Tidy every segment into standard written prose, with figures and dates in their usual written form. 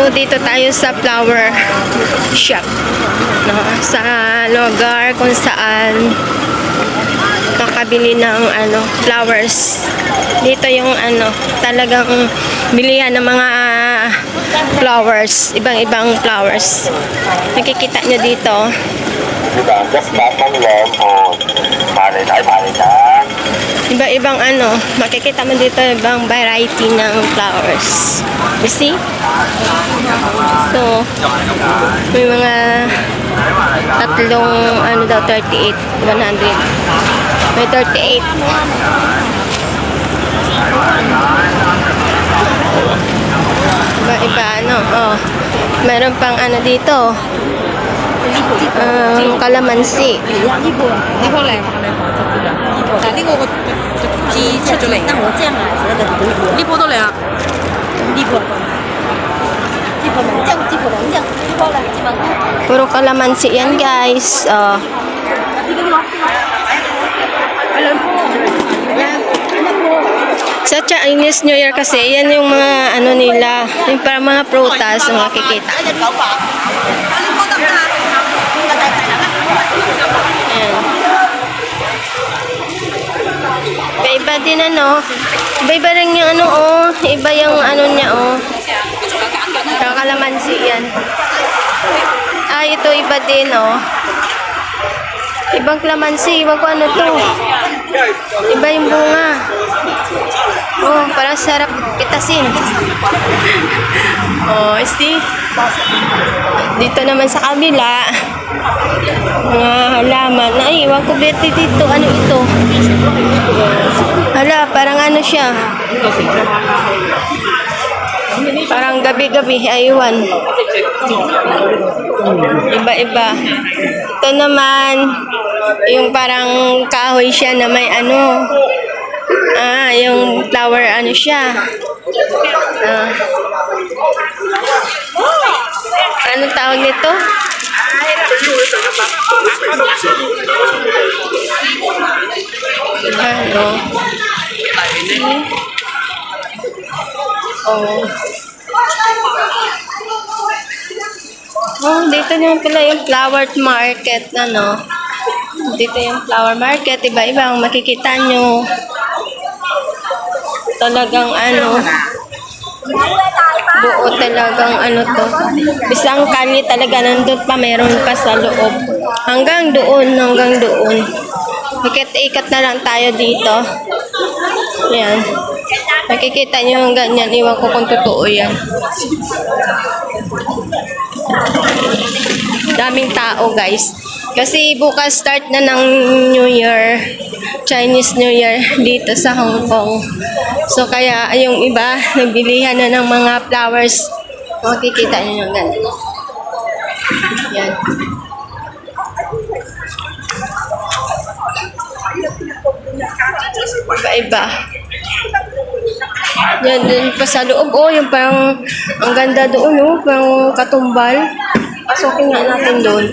So, dito tayo sa flower shop. No? Sa lugar kung saan makabili ng flowers. Dito yung talagang bilihan ng mga flowers. Ibang-ibang flowers. Nakikita nyo dito. Iba-ibang makikita mo dito ibang variety ng flowers. You see? So, may mga tatlong 38, 100. May 38. Iba-iba meron pang dito. Kalamansi. Puro kalamansi yan, guys. Sa Chinese New Year kasi, yan yung mga nila, yung para mga prutas na makikita. Ayan. Iba-iba din iba-iba rin yung iba yung niya yung kalamansi yan. Ito iba din ibang kalamansi, iba ko to. Iba yung bunga. Parang sarap pitasin. See? Dito naman sa kabila, mga halaman. Ay, iwan ko bete dito. Ano ito? Hala, parang siya. Parang gabi-gabi. Aywan. Iba-iba. Ito naman, yung parang kahoy siya na may yung flower siya. Ano tawag nito? Dito naman pala yung flower market Dito yung flower market, iba-iba ang makikita nyo. Talagang buo talagang to. Bisang kali talaga nandun pa, meron pa sa loob. Hanggang doon. Ikat na lang tayo dito. Yan. Makikita nyo yung ganyan. Iwan ko kung totoo yan. Daming tao, guys. Kasi bukas start na ng New Year. Chinese New Year dito sa Hong Kong. So kaya yung iba nagbilihan na ng mga flowers. Makikita niyo yung ganito. Yan. Iba-iba. Yan din pa sa loob. Yung parang ang ganda doon, parang katumbal. Pasukin nga natin doon.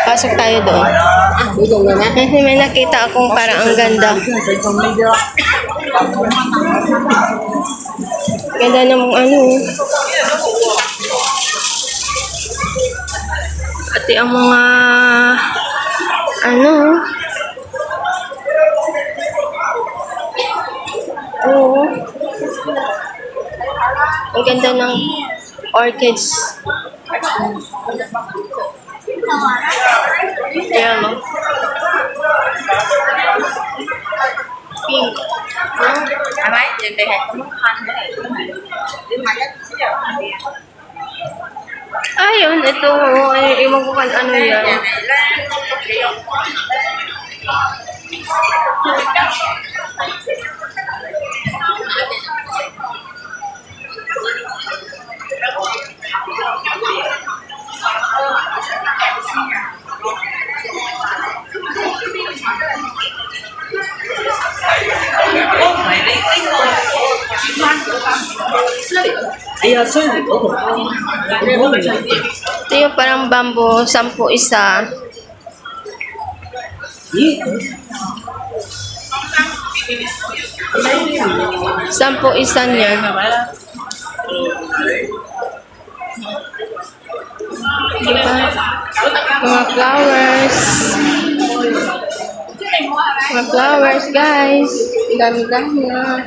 Pasok tayo doon. Kasi may nakita akong parang ang ganda. Ganda namang Pati ang mga ang ganda ng orchids. Ayan pink. Ayun, ito. Iwan ko kan yan. Ito yung parang bamboo, 10 isa. 10 isa niyan. Diba? Mga flowers. Mga flowers, guys. Dami-dami na.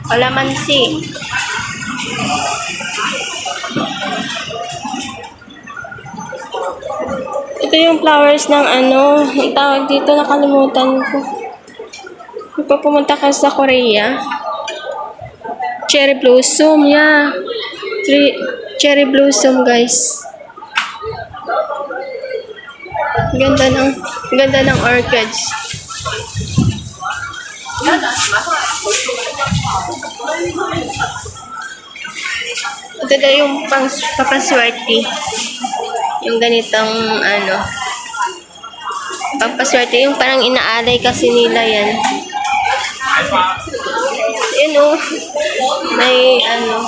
Kalamansi. Ito yung flowers ng ano, ang tawag dito, nakalimutan ko. Kapag pumunta ka sa Korea, cherry blossom, yeah. Cherry blossom, guys. Ganda ng orchids. Ito na yung papaswerte. Yung ganitong ano, pampaswerte. Yung parang inaalay kasi nila yan. Yun o. May ano.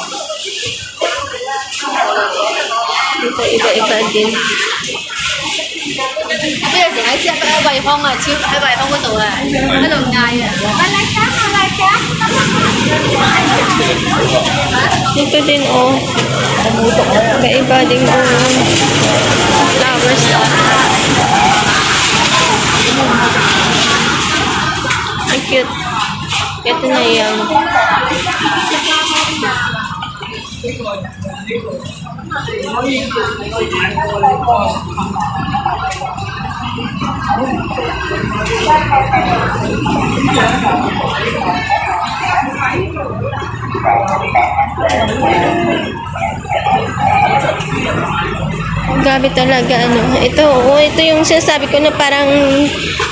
Ito iba-iba din. Bây giờ chị hãy xem cái bài phong à, chứ cái bài phong có tủ à, cái đồng nhài à. Ito din o. Iba-iba din o. Flowers. Ang cute. Ito na yung grabe talaga ano. Ito yung sinasabi ko na parang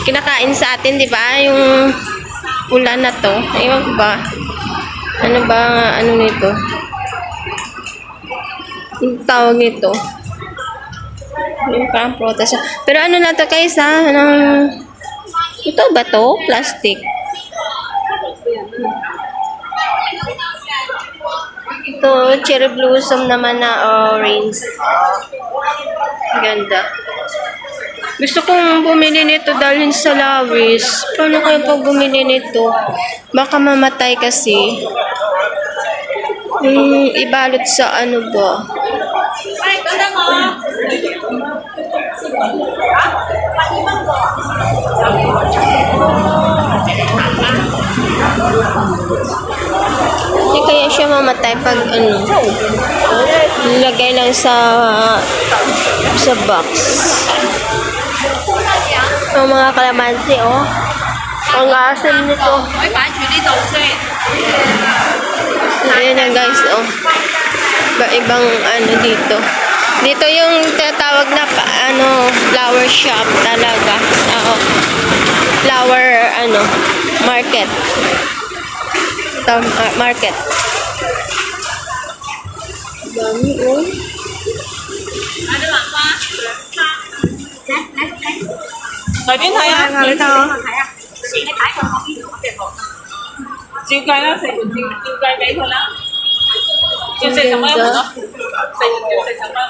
kinakain sa atin, 'di ba? Yung pula na to. Ewan ko ba? Ano nito? Yung tawag nito. Yung parang protas. Pero ano na to guys ha? Ito ba to? Plastic. Ito, cherry blossom naman na orange. Ganda. Gusto kong bumili nito dalhin sa Lawis. Paano kayo pag bumili nito? Baka mamatay kasi. Ibalot sa ano ba? Hindi kaya siya mamatay pag ano. Nilagay lang sa box. Ang mga kalamansi, oh. Ang asim nito. Ayan na guys, oh. Ibang ano dito. Dito yung tatawag na flower shop talaga. Flower market. Market. Dami, oh. Mời Biến thấy á, ngồi sao? Siêu cây đó, siêu cây đấy thôi đó. Siêu xây xong em đó. Xây xong đó.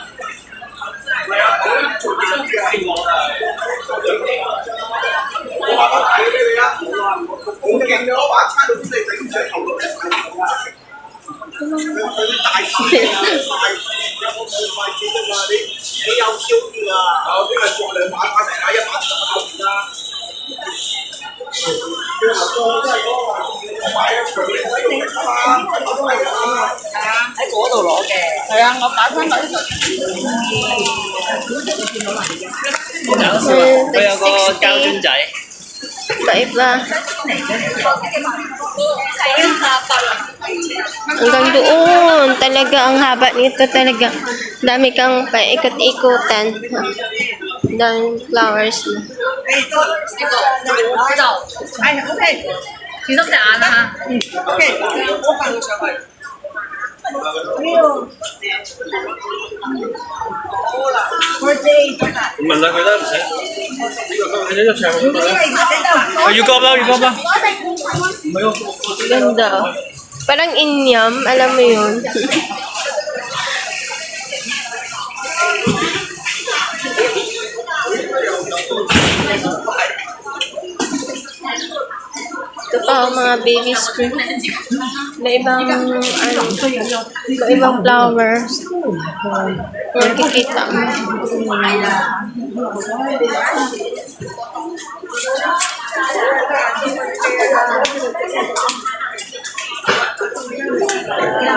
cũng勁嘅，我把差到啲你頂唔上頭咯。佢啲大師啊，有冇快錢㗎嘛？你有超啲啊？有啲係作2把打成啊，1把就搞掂啦。佢話多都係嗰個買一場你可以用㗎嘛，都係㗎。喺嗰度攞嘅。係啊，我擺翻喺度。佢有個膠樽仔。Iba-iba. Hanggang doon. Talaga ang haba nito talaga. Dami kang paikot-ikutan. Daming flowers na.問下佢啦，唔使。你呢個長嗰個咧？要割啦，要割啦。唔係喎。 Ganda. Parang inyam. Alam mo yun. Ito Ito pa ang mga baby screen. Na ibang, ibang flowers. Makikita mo.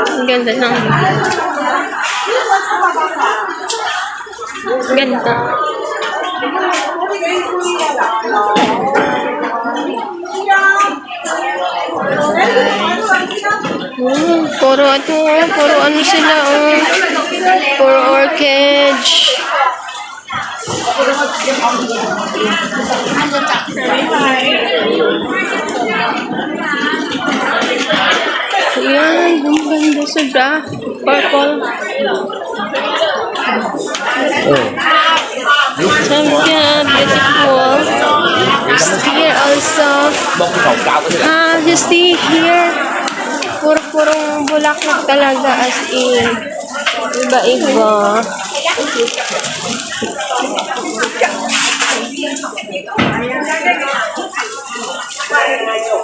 Ang ganda ng ganda. Puro ano sila, puro orchid. Ayan, ang ganda sobra. Purple. So, yeah, beautiful. Here also. You see here. Puro-purong bulaklak talaga as in. Iba-iba.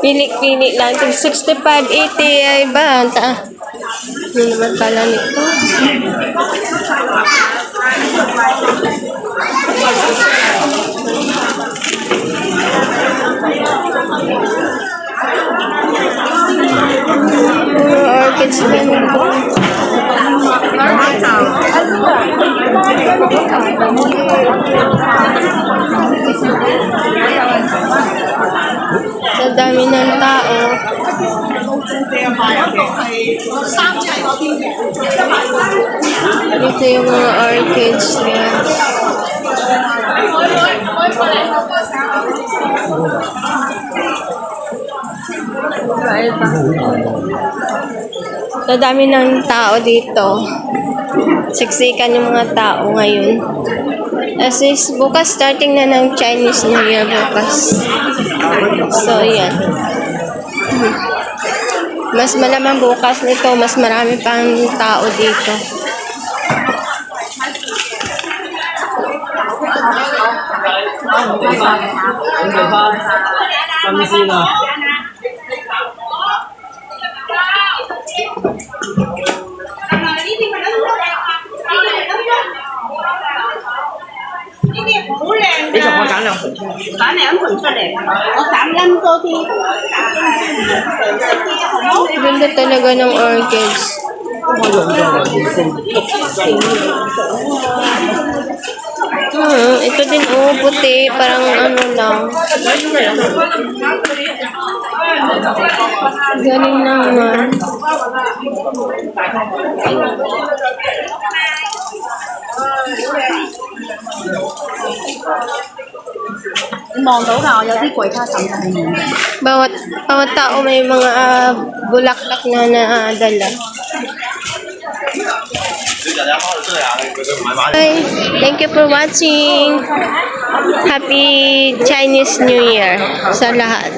Pili-pili lang. 65, 80 ay ba? Ano naman pala nito? Puro orchids na nito. Sa dami ng tao. Ito yung mga orchids niya. Sa dami ng tao dito. Siksikan yung mga tao ngayon. As is, bukas starting na ng Chinese New Year bukas. So, yan. Mas malamang bukas nito, mas marami pang tao dito. Ganda talaga ng orchids. Ito din puti, parang ano lang. Galing naman. Bawat tao may mga bulaklak na nadala. Bye. Thank you for watching. Happy Chinese New Year sa lahat.